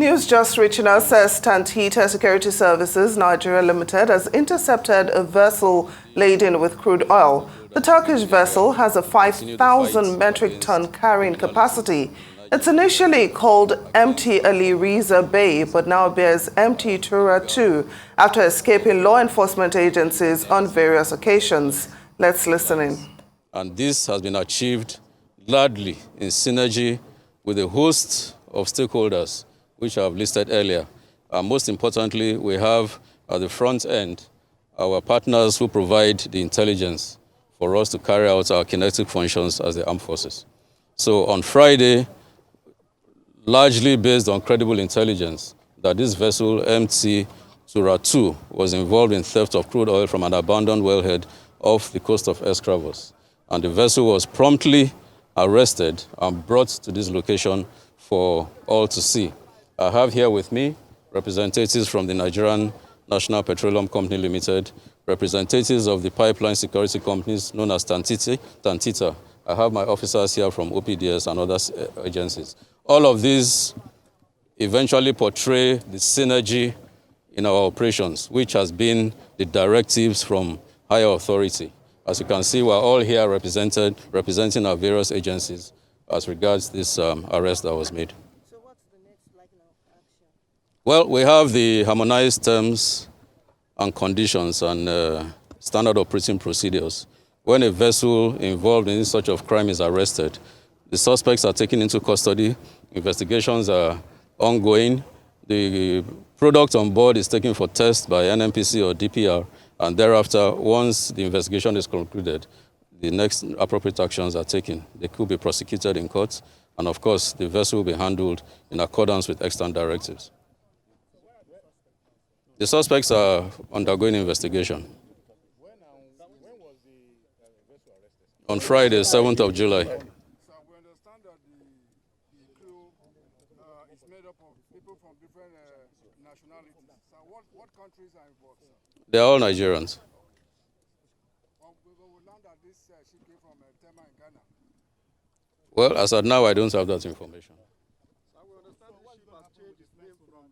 News just reaching us says Syndicates Security Services Nigeria Limited has intercepted a vessel laden with crude oil. The Turkish vessel has a 5,000 metric ton carrying capacity. It's initially called MT Ali Reza Bay, but now bears MT Tura 2 after escaping law enforcement agencies on various occasions. Let's listen in. And this has been achieved largely in synergy with a host of stakeholders, which I have listed earlier. And most importantly, we have at the front end our partners who provide the intelligence for us to carry out our kinetic functions as the armed forces. So on Friday, largely based on credible intelligence, that this vessel, MT Tura 2, was involved in theft of crude oil from an abandoned wellhead off the coast of Escravos. And the vessel was promptly arrested and brought to this location for all to see. I have here with me representatives from the Nigerian National Petroleum Company Limited, representatives of the pipeline security companies known as Tantita. I have my officers here from OPDS and other agencies. All of these eventually portray the synergy in our operations, which has been the directives from higher authority. As you can see, we're all here representing our various agencies as regards this arrest that was made. So what's the next line of action? Well, we have the harmonized terms and conditions and standard operating procedures. When a vessel involved in such of crime is arrested, the suspects are taken into custody, investigations are ongoing, the product on board is taken for test by NNPC or DPR, and thereafter, once the investigation is concluded, the next appropriate actions are taken. They could be prosecuted in court, and of course, the vessel will be handled in accordance with extant directives. The suspects are undergoing investigation. When was the vessel arrested? On Friday, 7th of July. So we understand that the crew is made up of people from different nationalities. So what countries are involved, sir? They are all Nigerians. We learned that this ship came from Ovieteme in Ghana. Well, as of now, I don't have that information. So we understand the ship has changed its name from...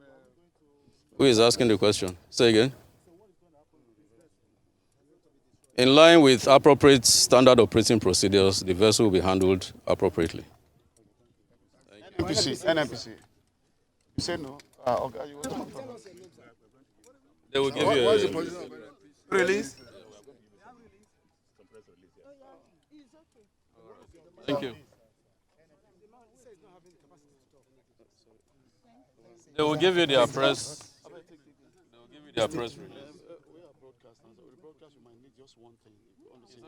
Who is asking the question? Say again. In line with appropriate standard operating procedures, the vessel will be handled appropriately. NNPC. You said no. Okay, you want to... They will give you What is the position of release? Thank you. They will give you their press. They will give you their press release. We are broadcasters. The broadcast, you might need just one thing.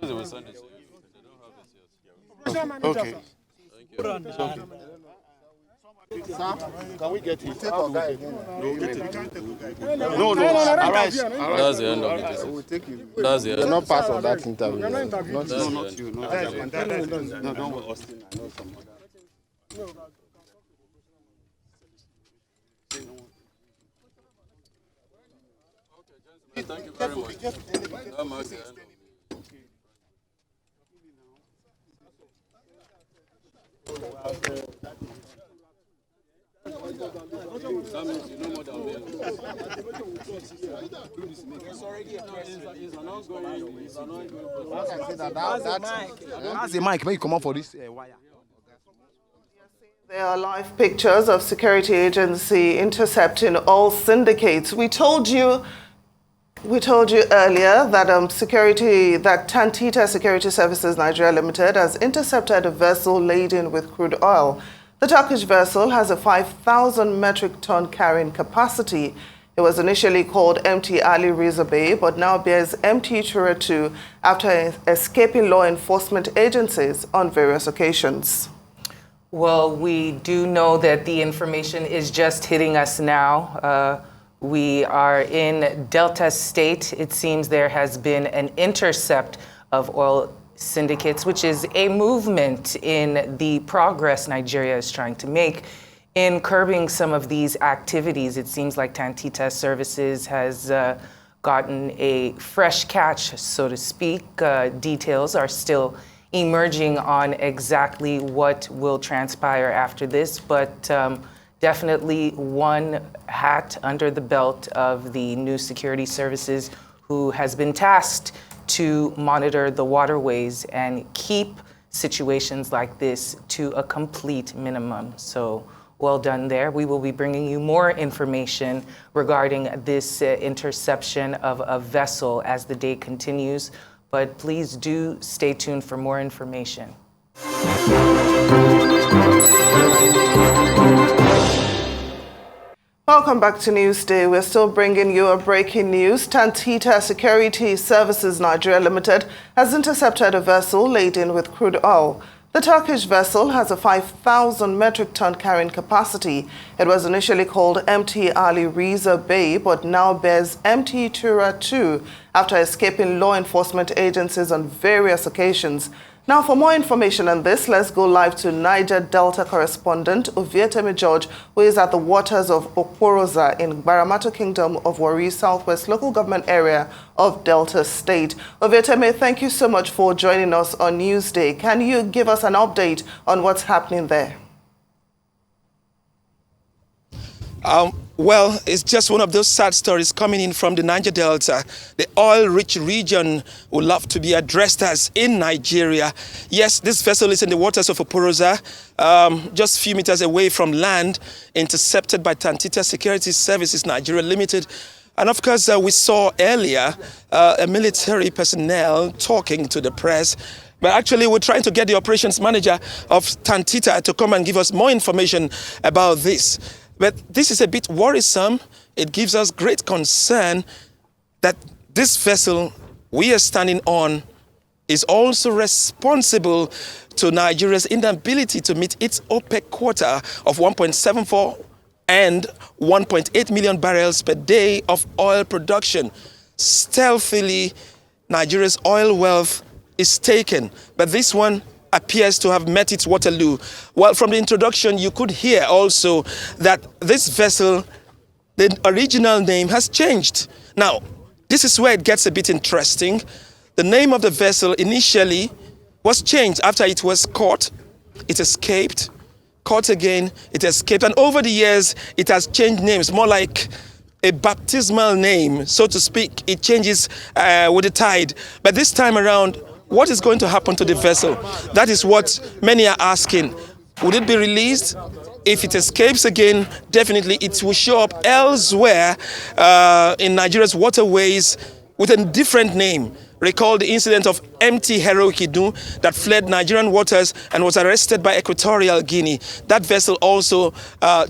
They will send it to you. They don't have it yet. Okay. Thank you. Sir, can we get it? Take our guy again. No, arise. That's the end of it. We'll take you. That's the You're end. not part of that interview. Not That's you. the Not you. No, don't worry. Austin, I know some other. Thank you very much. That marks the end of it. That means you know more than them. It's an ongoing process. That's the mic. When you come up for this wire. There are live pictures of security agency intercepting all syndicates. We told you earlier that Tantita Security Services Nigeria Limited has intercepted a vessel laden with crude oil. The Turkish vessel has a 5,000 metric ton carrying capacity. It was initially called MT Ali Reza Bay, but now bears MT Tura 2 after escaping law enforcement agencies on various occasions. Well, we do know that the information is just hitting us now. We are in Delta State. It seems there has been an intercept of oil syndicates, which is a movement in the progress Nigeria is trying to make in curbing some of these activities. It seems like Tantita Services has gotten a fresh catch, so to speak. Details are still emerging on exactly what will transpire after this, but definitely one hat under the belt of the new security services who has been tasked to monitor the waterways and keep situations like this to a complete minimum. So well done there. We will be bringing you more information regarding this interception of a vessel as the day continues, but please do stay tuned for more information. Welcome back to Newsday. We're still bringing you a breaking news. Tantita Security Services Nigeria Limited has intercepted a vessel laden with crude oil. The Turkish vessel has a 5,000 metric ton carrying capacity. It was initially called MT Ali Riza Bay, but now bears MT Tura 2 after escaping law enforcement agencies on various occasions. Now, for more information on this, let's go live to Niger Delta correspondent Ovieteme George, who is at the waters of Okporosa in Baramato Kingdom of Warri, Southwest Local Government Area of Delta State. Ovieteme, thank you so much for joining us on Newsday. Can you give us an update on what's happening there? Well, it's just one of those sad stories coming in from the Niger Delta. The oil-rich region would love to be addressed as in Nigeria. Yes, this vessel is in the waters of Okporosa, just a few meters away from land, intercepted by Tantita Security Services Nigeria Limited. And of course, we saw earlier a military personnel talking to the press. But actually, we're trying to get the operations manager of Tantita to come and give us more information about this. But this is a bit worrisome. It gives us great concern that this vessel we are standing on is also responsible to Nigeria's inability to meet its OPEC quota of 1.74 and 1.8 million barrels per day of oil production. Stealthily, Nigeria's oil wealth is taken, but this one appears to have met its Waterloo. Well, from the introduction, you could hear also that this vessel, the original name has changed. Now, this is where it gets a bit interesting. The name of the vessel initially was changed after it was caught. It escaped, caught again, it escaped. And over the years, it has changed names, more like a baptismal name, so to speak. It changes with the tide. But this time around, what is going to happen to the vessel? That is what many are asking. Would it be released? If it escapes again, definitely it will show up elsewhere in Nigeria's waterways with a different name. Recall the incident of MT Herokidun that fled Nigerian waters and was arrested by Equatorial Guinea. That vessel also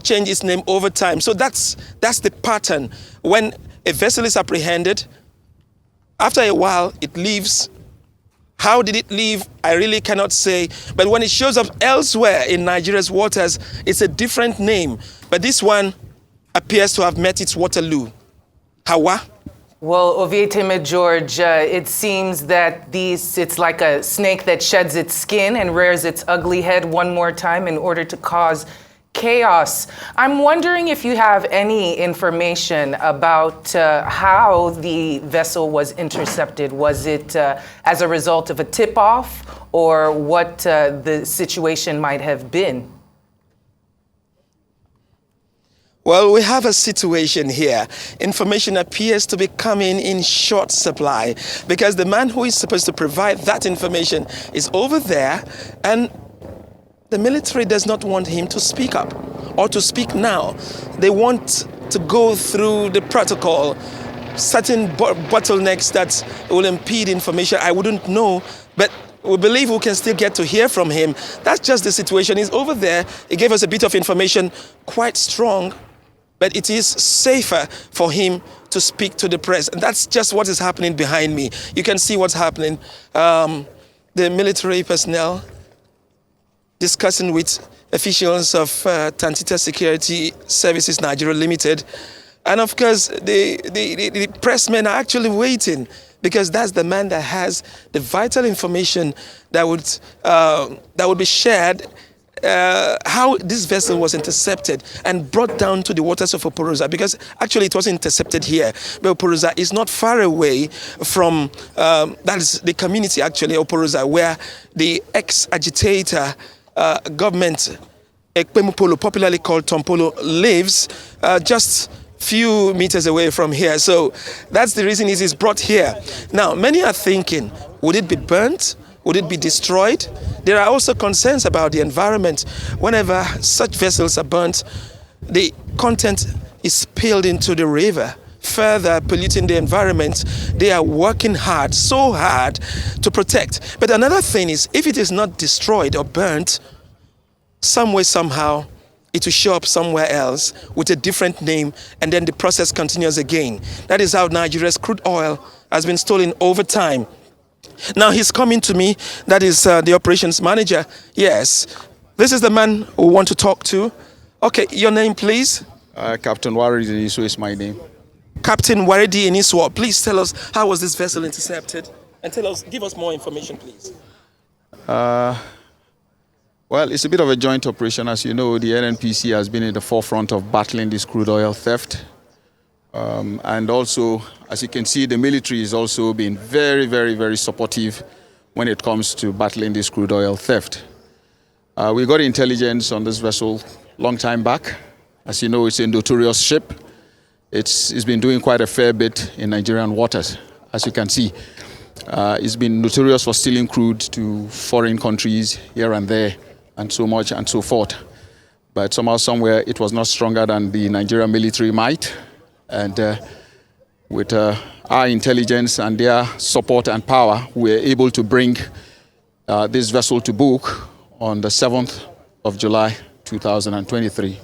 changed its name over time. So that's the pattern. When a vessel is apprehended, after a while it leaves. How did it leave? I really cannot say. But when it shows up elsewhere in Nigeria's waters, it's a different name. But this one appears to have met its Waterloo. Hawa? Well, Ovieteme George, it seems that it's like a snake that sheds its skin and rears its ugly head one more time in order to cause chaos. I'm wondering if you have any information about how the vessel was intercepted. Was it as a result of a tip-off, or what the situation might have been? Well, we have a situation here. Information appears to be coming in short supply because the man who is supposed to provide that information is over there, and the military does not want him to speak up or to speak now. They want to go through the protocol, certain bottlenecks that will impede information. I wouldn't know, but we believe we can still get to hear from him. That's just the situation. He's over there. He gave us a bit of information, quite strong, but it is safer for him to speak to the press. And that's just what is happening behind me. You can see what's happening. The military personnel discussing with officials of Tantita Security Services Nigeria Limited. And of course, the pressmen are actually waiting because that's the man that has the vital information that would be shared, how this vessel was intercepted and brought down to the waters of Okporosa, because actually it wasn't intercepted here, but Okporosa is not far away from, that is the community actually, Okporosa, where the ex-agitator government Ekpemupolo, popularly called Tompolo, lives just few meters away from here. So that's the reason it is brought here. Now, many are thinking, would it be burnt? Would it be destroyed? There are also concerns about the environment. Whenever such vessels are burnt, the content is spilled into the river, further polluting the environment. They are working hard, so hard to protect. But another thing is, if it is not destroyed or burnt, some way, somehow, it will show up somewhere else with a different name, and then the process continues again. That is how Nigeria's crude oil has been stolen over time. Now he's coming to me, that is the operations manager. Yes, this is the man we want to talk to. Okay, your name, please? Captain Waridi Iniswa is my name. Captain Waridi Iniswa, please tell us, how was this vessel intercepted? And give us more information, please. Well, it's a bit of a joint operation. As you know, the NNPC has been in the forefront of battling this crude oil theft. And also, as you can see, the military has also been very, very, very supportive when it comes to battling this crude oil theft. We got intelligence on this vessel long time back. As you know, it's a notorious ship. It's been doing quite a fair bit in Nigerian waters, as you can see. It's been notorious for stealing crude to foreign countries here and there, and so much and so forth. But somehow, somewhere, it was not stronger than the Nigerian military might. And with our intelligence and their support and power, we were able to bring this vessel to book on the 7th of July, 2023.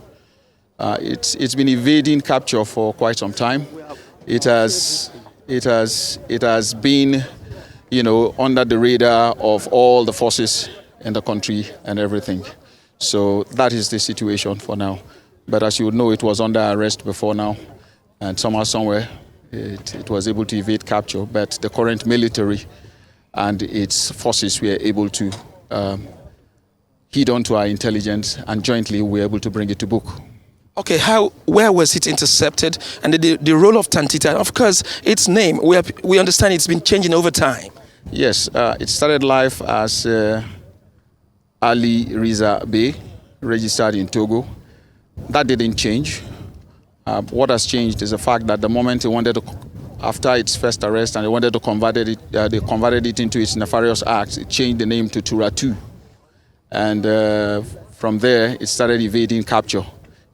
It's been evading capture for quite some time. It has been, under the radar of all the forces in the country and everything. So that is the situation for now. But as you know, it was under arrest before now, and somehow, somewhere, it was able to evade capture. But the current military and its forces were able to heed on to our intelligence, and jointly we were able to bring it to book. Okay, where was it intercepted? And the role of Tantita, of course, its name, we understand it's been changing over time. Yes, it started life as Ali Riza Bey, registered in Togo. That didn't change. What has changed is the fact that the moment they wanted to, after its first arrest, and they wanted to they converted it into its nefarious acts, it changed the name to Tura 2. And from there, it started evading capture.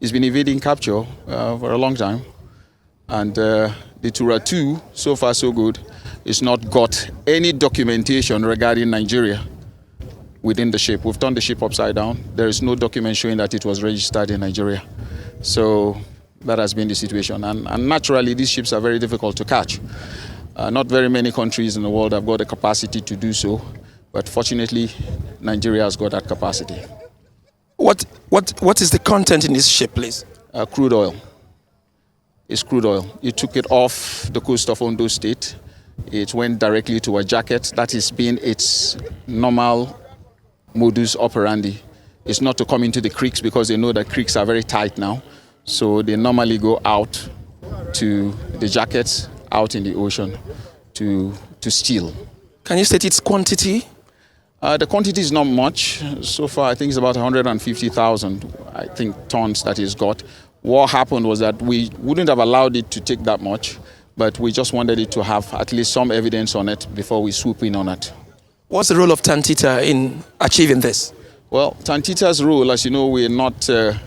It's been evading capture for a long time. And the Tura 2, so far so good, it's not got any documentation regarding Nigeria within the ship. We've turned the ship upside down. There is no document showing that it was registered in Nigeria. So that has been the situation. And naturally, these ships are very difficult to catch. Not very many countries in the world have got the capacity to do so. But fortunately, Nigeria has got that capacity. What is the content in this ship, please? Crude oil. It's crude oil. You took it off the coast of Ondo State. It went directly to a jacket. That has been its normal modus operandi. It's not to come into the creeks, because they know that creeks are very tight now. So they normally go out to the jackets out in the ocean to steal. Can you state its quantity? The quantity is not much. So far, I think it's about 150,000, tons that it's got. What happened was that we wouldn't have allowed it to take that much, but we just wanted it to have at least some evidence on it before we swoop in on it. What's the role of Tantita in achieving this? Well, Tantita's role, as you know, we're not an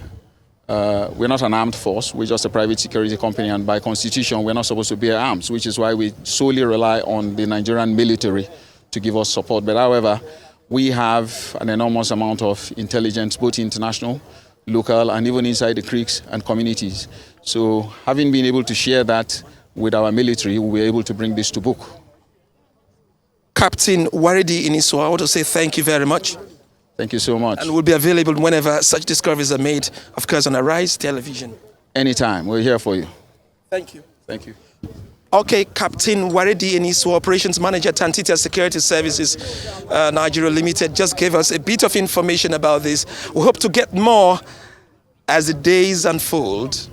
armed force. We're just a private security company, and by constitution, we're not supposed to bear arms, which is why we solely rely on the Nigerian military to give us support. But however, we have an enormous amount of intelligence, both international, local, and even inside the creeks and communities. So having been able to share that with our military, we were able to bring this to book. Captain Waridi Iniswa, I want to say thank you very much. Thank you so much. And we'll be available whenever such discoveries are made, of course, on Arise Television. Anytime. We're here for you. Thank you. Thank you. Okay, Captain Waridi Iniswa, Operations Manager, Tantita Security Services, Nigeria Limited, just gave us a bit of information about this. We hope to get more as the days unfold.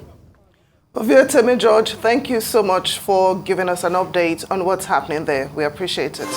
Ovieteme, George, thank you so much for giving us an update on what's happening there. We appreciate it.